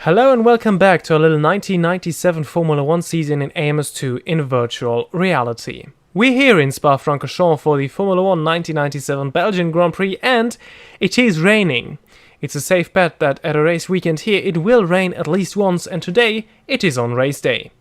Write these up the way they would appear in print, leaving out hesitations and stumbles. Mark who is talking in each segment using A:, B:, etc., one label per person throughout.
A: Hello and welcome back to a little 1997 Formula 1 season in AMS2 in virtual reality. We're here in Spa-Francorchamps for the Formula 1 1997 Belgian Grand Prix and it is raining. It's a safe bet that at a race weekend here it will rain at least once, and today it is on race day.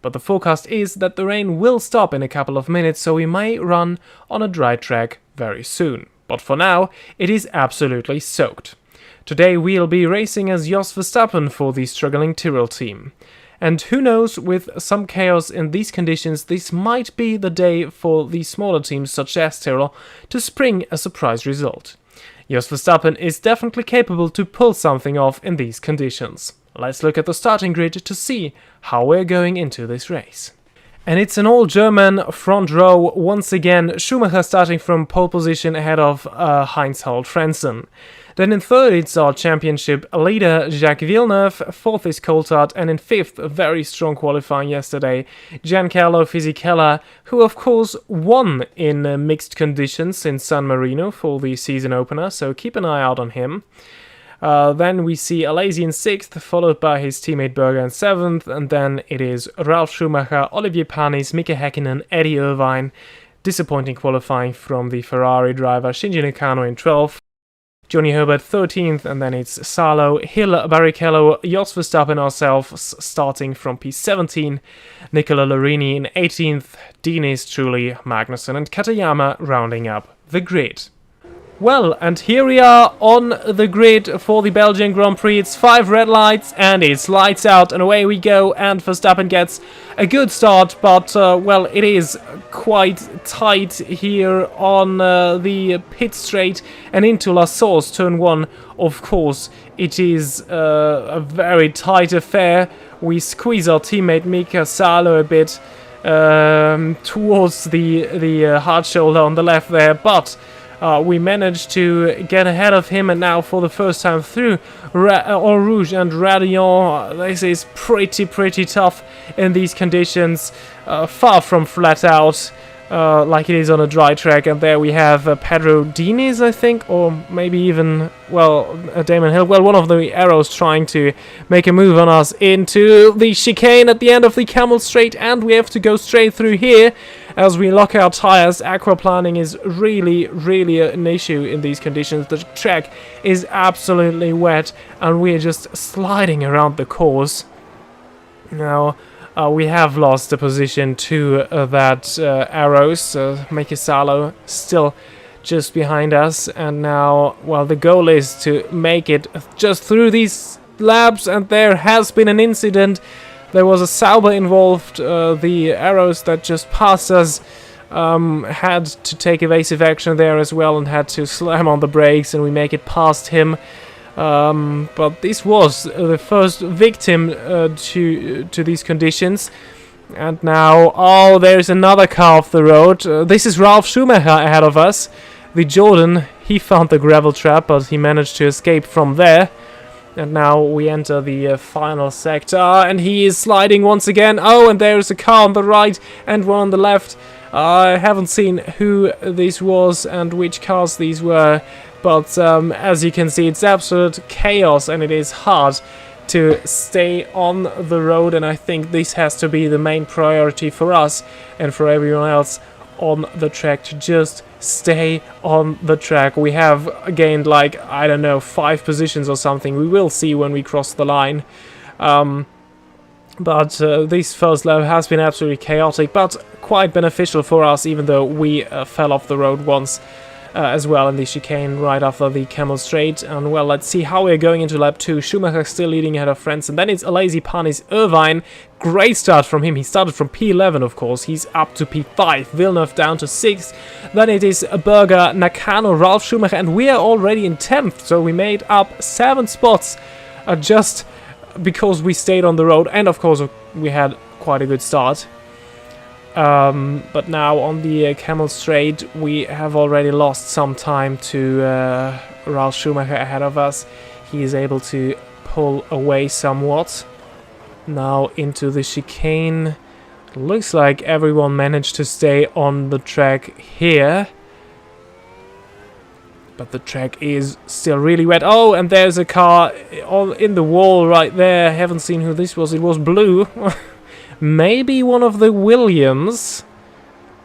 A: But the forecast is that the rain will stop in a couple of minutes, so we may run on a dry track very soon. But for now, it is absolutely soaked. Today we'll be racing as Jos Verstappen for the struggling Tyrrell team. And who knows, with some chaos in these conditions, this might be the day for the smaller teams such as Tyrrell to spring a surprise result. Jos Verstappen is definitely capable to pull something off in these conditions. Let's look at the starting grid to see how we're going into this race. And it's an all-German front row once again, Schumacher starting from pole position ahead of Heinz-Harald Frentzen. Then in third it's our championship leader Jacques Villeneuve, fourth is Coulthard, and in fifth, a very strong qualifying yesterday, Giancarlo Fisichella, who of course won in mixed conditions in San Marino for the season opener, so keep an eye out on him. Then we see Alesi in sixth, followed by his teammate Berger in seventh, and then it is Ralf Schumacher, Olivier Panis, Mika Häkkinen, Eddie Irvine. Disappointing qualifying from the Ferrari driver Shinji Nakano in 12th. Johnny Herbert 13th, and then it's Salo, Hill, Barrichello, Jos Verstappen ourselves starting from P17, Nicola Larini in 18th, Diniz, Trulli, Magnussen and Katayama rounding up the grid. Well, and here we are on the grid for the Belgian Grand Prix. It's 5 red lights and it's lights out and away we go, and Verstappen gets a good start, but well, it is quite tight here on the pit straight and into La Source, turn 1. Of course, it is a very tight affair. We squeeze our teammate Mika Salo a bit towards the hard shoulder on the left there, but we managed to get ahead of him, and now for the first time through Eau Rouge and Radillon. This is pretty tough in these conditions, far from flat out like it is on a dry track. And there we have Pedro Diniz, I think, or maybe even, well, Damon Hill. Well, one of the arrows trying to make a move on us into the chicane at the end of the Camel Straight, and we have to go straight through here as we lock our tires. Aquaplaning is really an issue in these conditions. The track is absolutely wet and we're just sliding around the course. Now we have lost the position to that arrows. Mika Salo still just behind us, and now, well, the goal is to make it just through these laps, and there has been an incident. There was a Sauber involved. The arrows that just passed us had to take evasive action there as well and had to slam on the brakes, and we make it past him. But this was the first victim to these conditions. And now, oh, there's another car off the road. This is Ralf Schumacher ahead of us. The Jordan, he found the gravel trap, but he managed to escape from there. And now we enter the final sector, and he is sliding once again. Oh, and there's a car on the right and one on the left. I haven't seen who this was and which cars these were, but as you can see, it's absolute chaos and it is hard to stay on the road, and I think this has to be the main priority for us and for everyone else on the track, to just stay on the track. We have gained, like, I don't know, 5 positions or something. We will see when we cross the line. But this first lap has been absolutely chaotic, but quite beneficial for us, even though we fell off the road once as well in the chicane right after the Camel Straight. And well, let's see how we're going into lap 2. Schumacher still leading ahead of Frentzen, and then it's Alesi, Panis, Irvine. Great start from him. He started from P11, of course. He's up to P5. Villeneuve down to 6th. Then it is Berger, Nakano, Ralf Schumacher, and we are already in 10th. So we made up 7 spots just because we stayed on the road, and of course we had quite a good start. But now on the Camel Straight we have already lost some time to Ralf Schumacher ahead of us. He is able to pull away somewhat. Now into the chicane. Looks like everyone managed to stay on the track here. But the track is still really wet. Oh, and there's a car in the wall right there. Haven't seen who this was. It was blue. Maybe one of the Williams.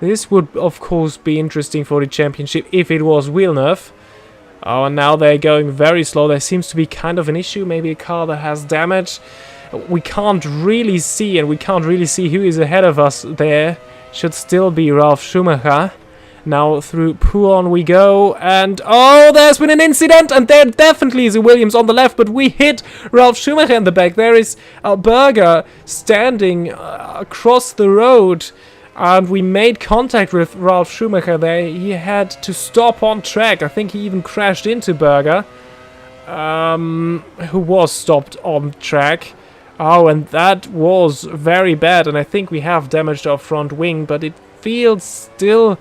A: This would, of course, be interesting for the championship if it was Villeneuve. Oh, and now they're going very slow. There seems to be kind of an issue. Maybe a car that has damage. We can't really see, and we can't really see who is ahead of us there. Should still be Ralf Schumacher. Now through Pouhon we go, and oh, there's been an incident, and there definitely is a Williams on the left, but we hit Ralf Schumacher in the back. There is a Berger standing across the road, and we made contact with Ralf Schumacher there. He had to stop on track. I think he even crashed into Berger, who was stopped on track. Oh, and that was very bad, and I think we have damaged our front wing, but it feels still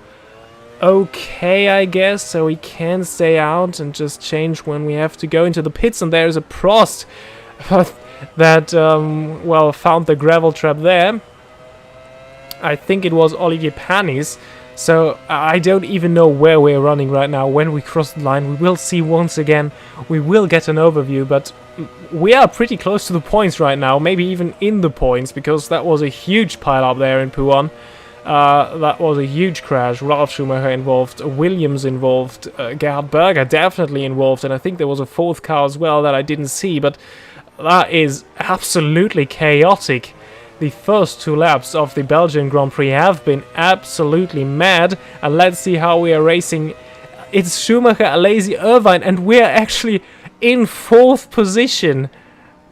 A: okay, I guess, so we can stay out and just change when we have to go into the pits. And there's a Prost that, well, found the gravel trap there. I think it was Olivier Panis, so I don't even know where we're running right now. When we cross the line, we will see once again. We will get an overview, but we are pretty close to the points right now, maybe even in the points, because that was a huge pile up there in Pouhon. That was a huge crash. Ralf Schumacher involved, Williams involved, Gerhard Berger definitely involved, and I think there was a fourth car as well that I didn't see, but that is absolutely chaotic. The first 2 laps of the Belgian Grand Prix have been absolutely mad, and let's see how we are racing. It's Schumacher, Alesi, Irvine, and we're actually in 4th position.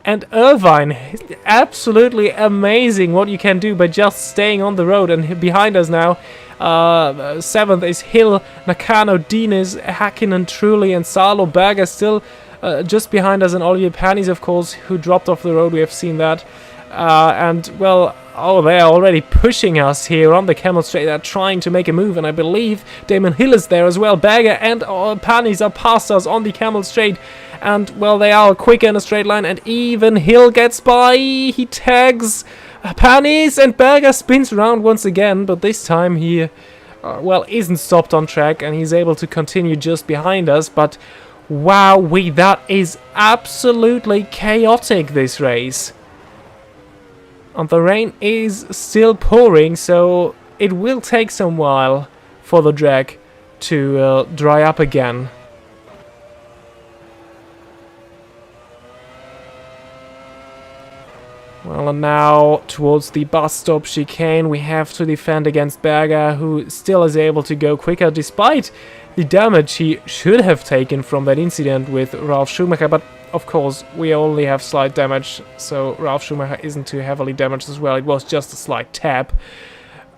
A: And Irvine, absolutely amazing what you can do by just staying on the road. And behind us now, 7th is Hill, Nakano, Diniz, Hakkinen, Trulli, and Salo. Berger still just behind us, and Olivier Panis, of course, who dropped off the road. We have seen that. And, well, oh, they're already pushing us here on the Camel Straight. They're trying to make a move, and I believe Damon Hill is there as well. Berger and Panis are past us on the Camel Straight. And, well, they are quicker in a straight line, and even Hill gets by. He tags Panis, and Berger spins around once again, but this time he, well, isn't stopped on track, and he's able to continue just behind us. But, wow, that is absolutely chaotic, this race. And the rain is still pouring, so it will take some while for the drag to dry up again. Well, and now towards the bus stop chicane, we have to defend against Berger, who still is able to go quicker despite the damage he should have taken from that incident with Ralf Schumacher. But of course, we only have slight damage, so Ralf Schumacher isn't too heavily damaged as well. It was just a slight tap.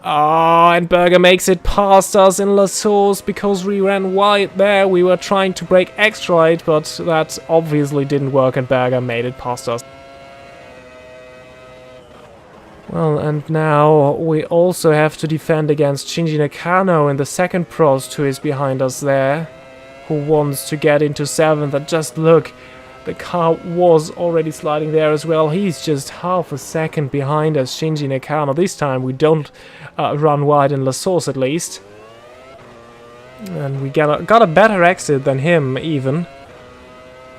A: And Berger makes it past us in La Source because we ran wide there. We were trying to brake extra wide, but that obviously didn't work, and Berger made it past us. Well, and now we also have to defend against Shinji Nakano in the second Prost, who is behind us there, who wants to get into 7th. And just look, the car was already sliding there as well. He's just half a second behind us, Shinji Nakano. This time we don't run wide in La Source, at least. And we got a better exit than him, even.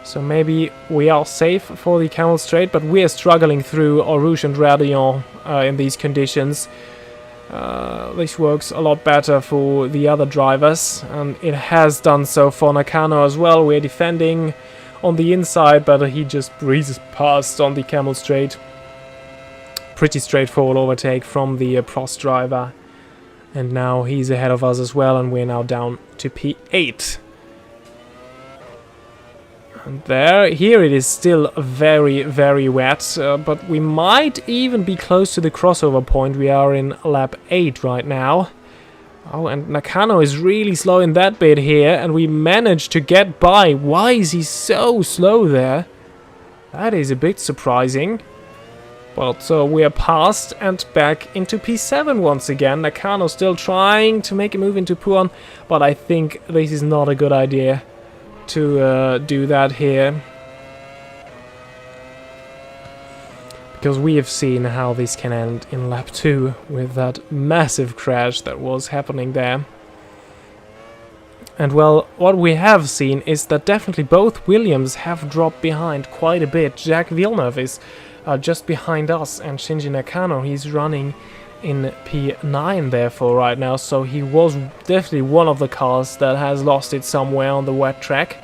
A: So maybe we are safe for the Camel Straight, but we are struggling through Eau Rouge and Radillon in these conditions. This works a lot better for the other drivers, and it has done so for Nakano as well. We're defending on the inside, but he just breezes past on the Camel Straight. Pretty straightforward overtake from the Prost driver. And now he's ahead of us as well, and we're now down to P8. And here it is still very, very wet, but we might even be close to the crossover point. We are in lap 8 right now. Oh, and Nakano is really slow in that bit here, and we managed to get by. Why is he so slow there? That is a bit surprising. But so we are past and back into P7 once again. Nakano still trying to make a move into Pouhon, but I think this is not a good idea to do that here, because we have seen how this can end in lap 2 with that massive crash that was happening there. And well, what we have seen is that definitely both Williams have dropped behind quite a bit. Jacques Villeneuve is just behind us, and Shinji Nakano, he's running in P9 therefore right now, so he was definitely one of the cars that has lost it somewhere on the wet track.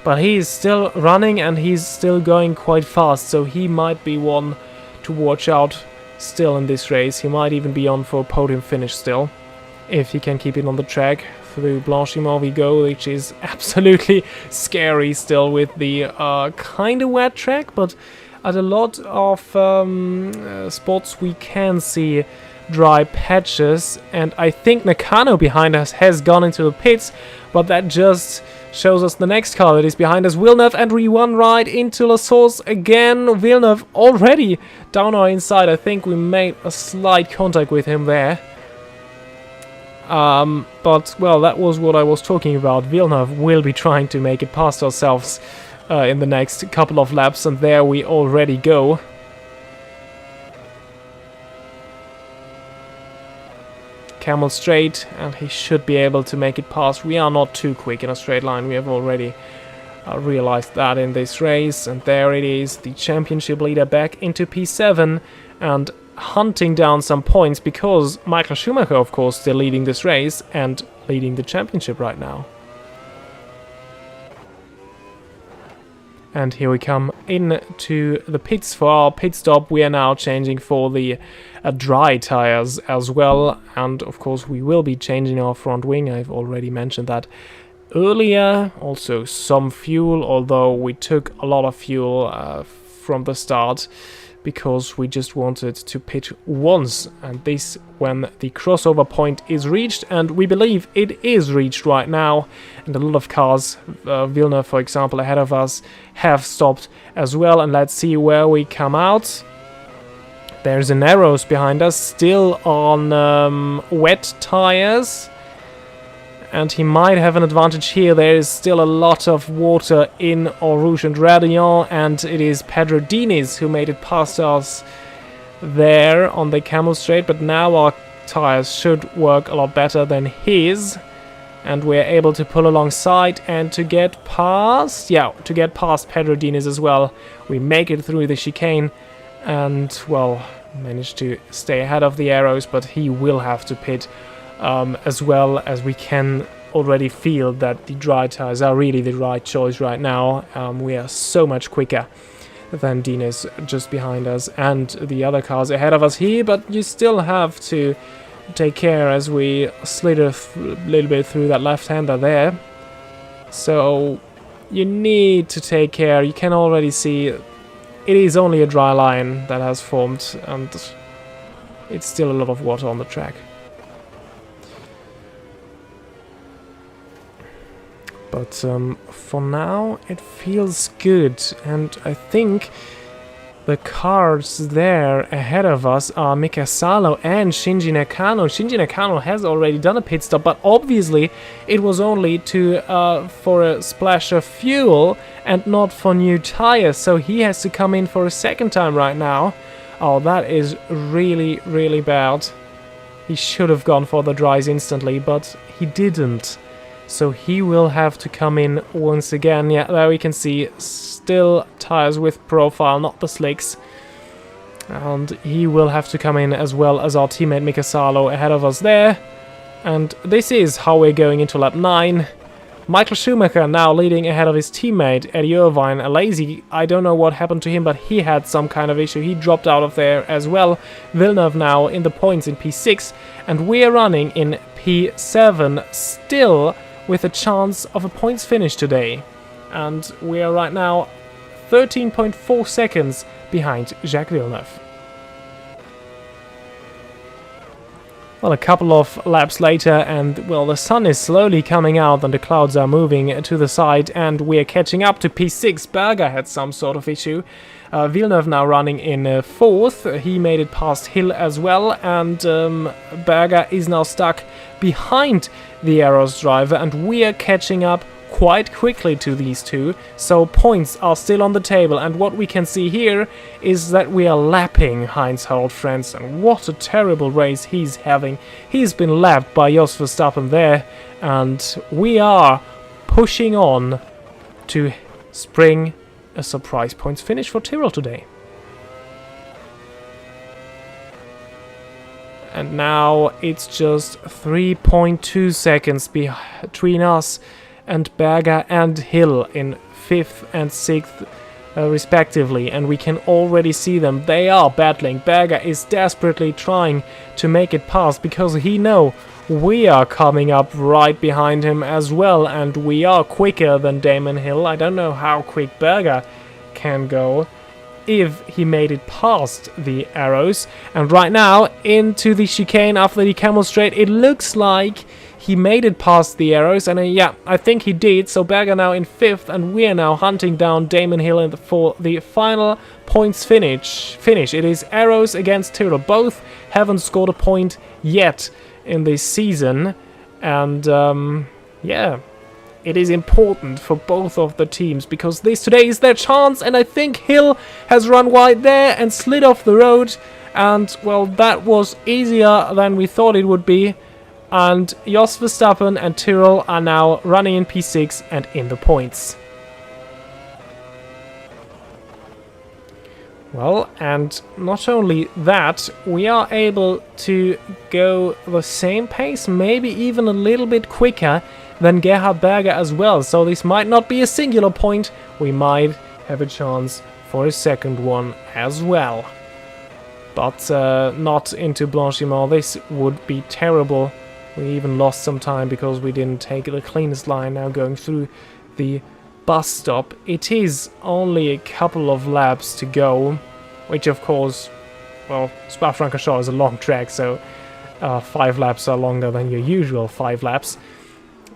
A: But he is still running and he's still going quite fast, so he might be one to watch out still in this race. He might even be on for a podium finish still, if he can keep it on the track. Through Blanchimont we go, which is absolutely scary still with the kind of wet track, but at a lot of spots we can see dry patches, and I think Nakano behind us has gone into the pits, but that just shows us the next car that is behind us, Villeneuve, and we run right into La Source again. Villeneuve already down our inside. I think we made a slight contact with him there. But, well, that was what I was talking about. Villeneuve will be trying to make it past ourselves in the next couple of laps, and there we already go. Camel straight, and he should be able to make it past. We are not too quick in a straight line. We have already realized that in this race, and there it is, the championship leader back into P7 and hunting down some points, because Michael Schumacher, of course, still leading this race and leading the championship right now. And here we come into the pits for our pit stop. We are now changing for the dry tires as well, and of course we will be changing our front wing. I've already mentioned that earlier. Also some fuel, although we took a lot of fuel from the start, because we just wanted to pit once, and this when the crossover point is reached, and we believe it is reached right now, and a lot of cars, Villeneuve for example ahead of us, have stopped as well. And let's see where we come out. There's an Arrows behind us, still on wet tires, and he might have an advantage here. There is still a lot of water in Eau Rouge and Radillon, and it is Pedro Diniz who made it past us there on the Camel Straight, but now our tires should work a lot better than his, and we're able to pull alongside and to get past, Pedro Diniz as well. We make it through the chicane and, well, managed to stay ahead of the Arrows, but he will have to pit as well, as we can already feel that the dry tires are really the right choice right now. We are so much quicker than Diniz just behind us and the other cars ahead of us here, but you still have to take care as we slid a little bit through that left-hander there. So you need to take care. You can already see it is only a dry line that has formed, and it's still a lot of water on the track. But for now it feels good, and I think the cars there ahead of us are Mika Salo and Shinji Nakano. Shinji Nakano has already done a pit stop, but obviously it was only for a splash of fuel and not for new tires, so he has to come in for a second time right now. Oh, that is really, really bad. He should have gone for the dries instantly, but he didn't. So he will have to come in once again. Yeah, there we can see still tires with profile, not the slicks. And he will have to come in as well as our teammate Mika Salo ahead of us there. And this is how we're going into lap 9. Michael Schumacher now leading ahead of his teammate Eddie Irvine. Lazy, I don't know what happened to him, but he had some kind of issue. He dropped out of there as well. Villeneuve now in the points in P6. And we're running in P7 still, with a chance of a points finish today. And we are right now 13.4 seconds behind Jacques Villeneuve. Well, a couple of laps later, and, well, the sun is slowly coming out and the clouds are moving to the side, and we're catching up to P6. Berger had some sort of issue. Villeneuve now running in 4th. He made it past Hill as well, and Berger is now stuck behind the Arrows driver, and we are catching up quite quickly to these two, so points are still on the table. And what we can see here is that we are lapping Heinz-Harald Frentzen. What a terrible race he's having. He's been lapped by Jos Verstappen there, and we are pushing on to spring a surprise points finish for Tyrrell today. And now it's just 3.2 seconds between us and Berger and Hill in 5th and 6th respectively, and we can already see them. They are battling. Berger is desperately trying to make it past because he knows we are coming up right behind him as well, and we are quicker than Damon Hill. I don't know how quick Berger can go if he made it past the arrows. And right now into the chicane after the camel straight, it looks like he made it past the arrows, and yeah, I think he did. So Berger now in 5th, and we are now hunting down Damon Hill for the final points finish. It is arrows against Tyrrell. Both haven't scored a point yet in this season, and yeah, it is important for both of the teams because today is their chance. And I think Hill has run wide there and slid off the road, and well, that was easier than we thought it would be. And Jos Verstappen and Tyrrell are now running in P6 and in the points. Well, and not only that, we are able to go the same pace, maybe even a little bit quicker than Gerhard Berger as well. So this might not be a singular point, we might have a chance for a second one as well. But not into Blanchiment, this would be terrible. We even lost some time because we didn't take the cleanest line now going through the bus stop. It is only a couple of laps to go, which of course, well, Spa-Francorchamps is a long track, so 5 laps are longer than your usual 5 laps.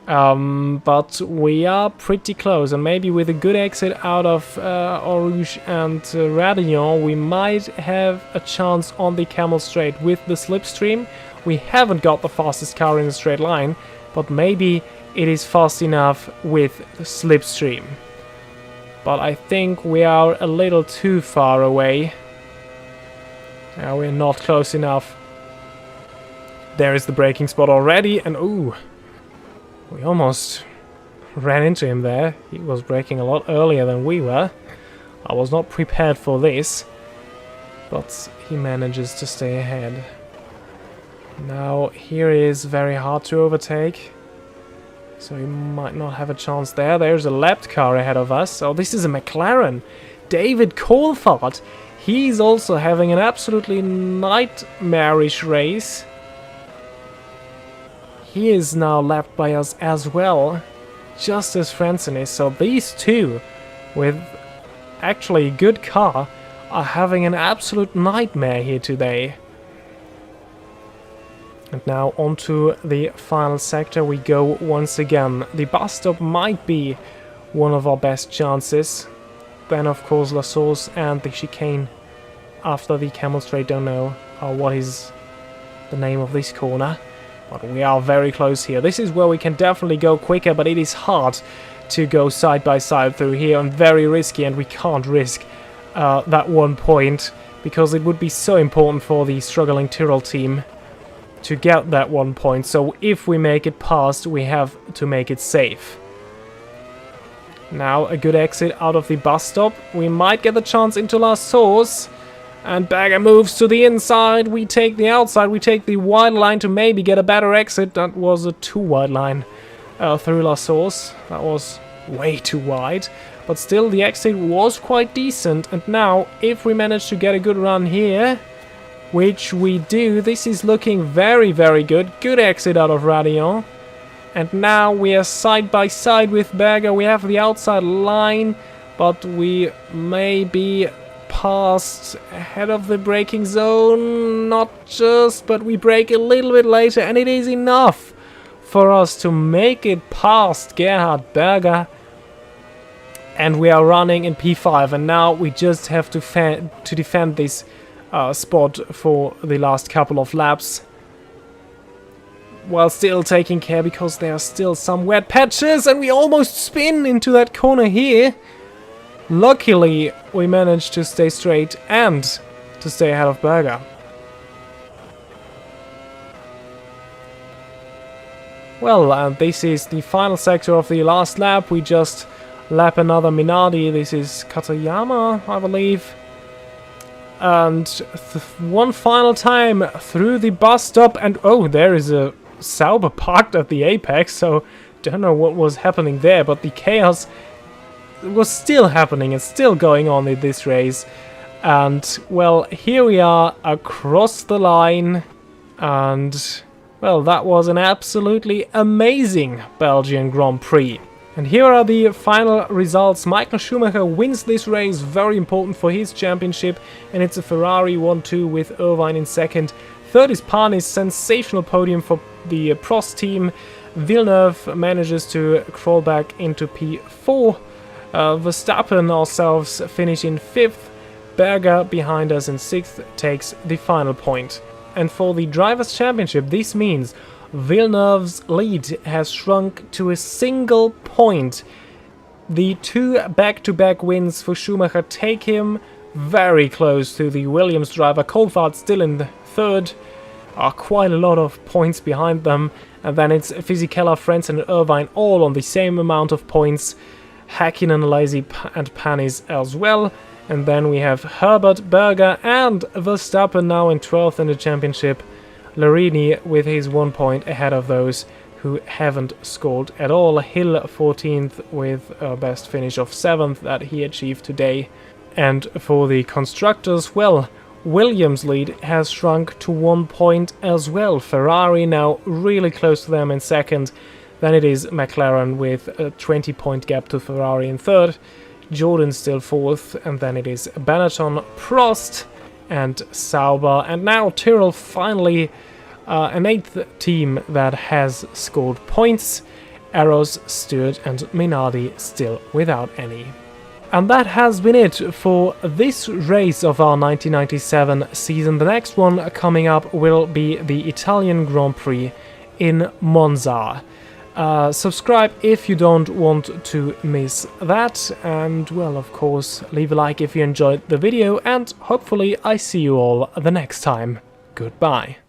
A: But we are pretty close, and maybe with a good exit out of Eau Rouge and Radillon, we might have a chance on the Camel Straight with the slipstream. We haven't got the fastest car in a straight line, but maybe it is fast enough with the slipstream. But I think we are a little too far away. Now we're not close enough. There is the braking spot already, and ooh, we almost ran into him there. He was braking a lot earlier than we were. I was not prepared for this, but he manages to stay ahead. Now here is very hard to overtake, so he might not have a chance there. There's a lapped car ahead of us. So this is a McLaren. David Coulthard. He's also having an absolutely nightmarish race. He is now lapped by us as well, just as Frentzen is. So these two, with actually a good car, are having an absolute nightmare here today. And now onto the final sector we go once again. The bus stop might be one of our best chances. Then of course La Source and the chicane after the Camel Straight. Don't know what is the name of this corner, but we are very close here. This is where we can definitely go quicker, but it is hard to go side by side through here and very risky, and we can't risk that 1 point because it would be so important for the struggling Tyrrell team to get that 1 point. So if we make it past, we have to make it safe. Now a good exit out of the bus stop. We might get the chance into La Source, and Berger moves to the inside. We take the outside, we take the wide line to maybe get a better exit. That was a too wide line through La Source. That was way too wide, but still the exit was quite decent. And now if we manage to get a good run here, which we do, this is looking very, very good. Good exit out of Radillon. And now we are side by side with Berger. We have the outside line, but we may be past ahead of the braking zone. Not just, but we brake a little bit later, and it is enough for us to make it past Gerhard Berger. And we are running in P5, and now we just have to defend this spot for the last couple of laps. while still taking care because there are still some wet patches and we almost spin into that corner here. Luckily, we managed to stay straight and to stay ahead of Berger. Well, this is the final sector of the last lap. We just lap another Minardi. This is Katayama, I believe. And one final time through the bus stop, and oh, there is a Sauber parked at the apex, so don't know what was happening there, but the chaos was still happening and still going on in this race. And well, here we are across the line, and well, that was an absolutely amazing Belgian Grand Prix. And here are the final results. Michael Schumacher wins this race, very important for his championship, and it's a Ferrari 1-2 with Irvine in second. Third is Panis, sensational podium for the Prost team. Villeneuve manages to crawl back into P4. Verstappen ourselves finish in 5th. Berger behind us in 6th takes the final point. And for the Drivers' Championship, this means Villeneuve's lead has shrunk to a single point. The 2 back-to-back wins for Schumacher take him very close to the Williams driver. Coulthard still in the 3rd, quite a lot of points behind them. And then it's Fisichella, Frentzen and Irvine all on the same amount of points. Häkkinen, Lazy and Panis as well. And then we have Herbert, Berger and Verstappen now in 12th in the championship. Larini with his 1 point ahead of those who haven't scored at all. Hill 14th with a best finish of 7th that he achieved today. And for the constructors, well, Williams' lead has shrunk to 1 point as well. Ferrari now really close to them in second. Then it is McLaren with a 20-point gap to Ferrari in third. Jordan still 4th, and then it is Benetton, Prost and Sauber, and now Tyrrell finally an 8th team that has scored points. Arrows, Stewart and Minardi still without any. And that has been it for this race of our 1997 season. The next one coming up will be the Italian Grand Prix in Monza. Subscribe if you don't want to miss that, and well, of course, leave a like if you enjoyed the video, and hopefully I see you all the next time. Goodbye.